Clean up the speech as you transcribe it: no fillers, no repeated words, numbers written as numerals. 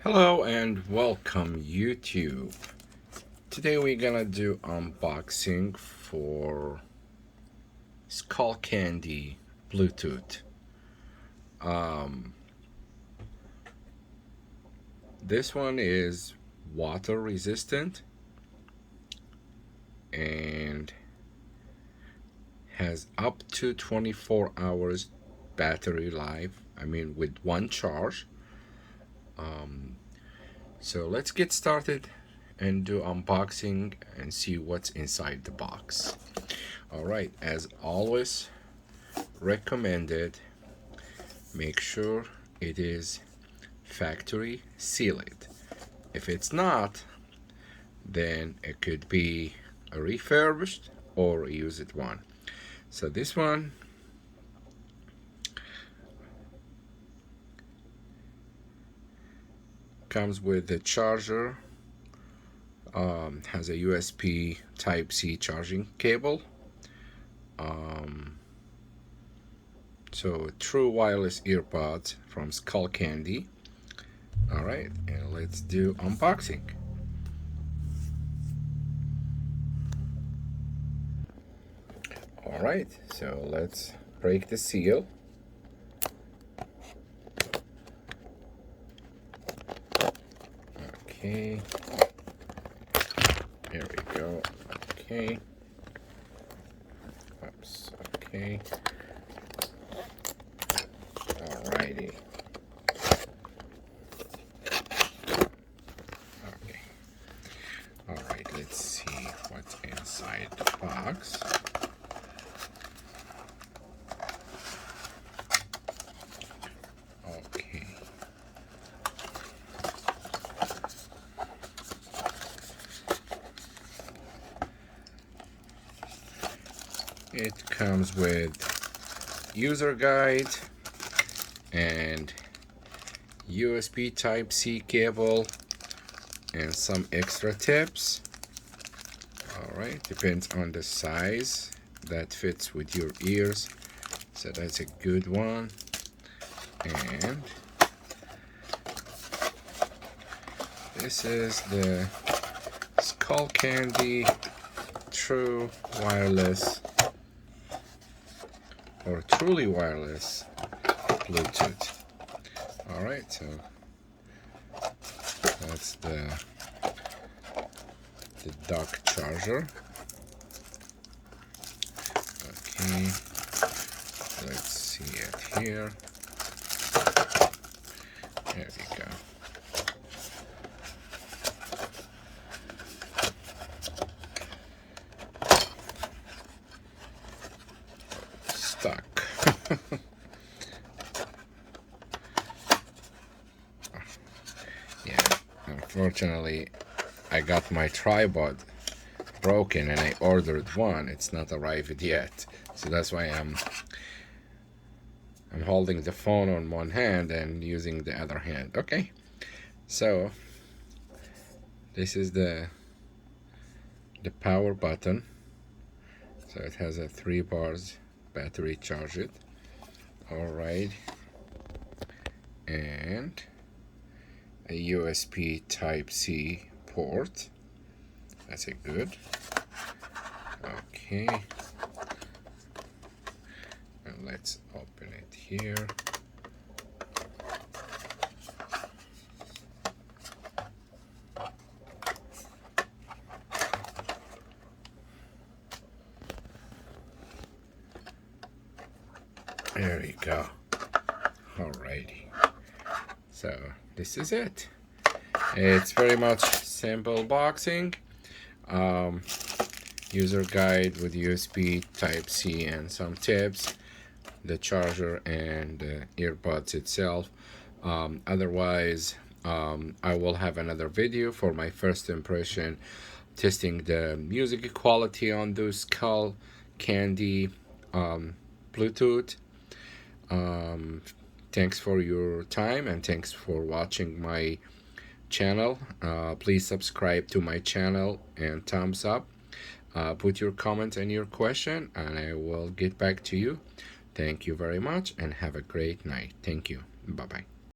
Hello and welcome YouTube. Today we're gonna do unboxing for Skullcandy Bluetooth. This one is water resistant and has up to 24 hours battery life. With one charge. So let's get started and do unboxing and see what's inside the box. Alright, as always, recommended, make sure it is factory sealed. If it's not, then it could be a refurbished or a used one. So this one comes with the charger, has a USB Type-C charging cable, so true wireless earbuds from Skullcandy. Alright, and let's do unboxing. Alright, so let's break the seal. Okay, there we go. Okay, oops, okay, alrighty. Okay, alright, let's see what's inside the box. Okay. It comes with user guide and USB Type-C cable and some extra tips. Alright, depends on the size that fits with your ears, so that's a good one. And this is the Skullcandy True Wireless or Truly Wireless Bluetooth. Alright, so that's the dock charger. Okay, let's see it here. There we go. Stuck. Yeah, unfortunately I got my tripod broken and I ordered one. It's not arrived yet, so that's why I'm holding the phone on one hand and using the other hand. Okay, so this is the power button. So it has a 3 bars battery charge it. Alright, and a USB Type-C port. That's a good. Okay, and let's open it here. There you go. Alrighty, so this is it. It's very much simple boxing. User guide with USB Type-C and some tips, the charger and the earbuds itself. Otherwise, I will have another video for my first impression, testing the music quality on those Skullcandy Bluetooth. Thanks for your time and thanks for watching my channel. Please subscribe to my channel and thumbs up. Put your comment and your question and I will get back to you. Thank you very much and have a great night. Thank you. Bye-bye.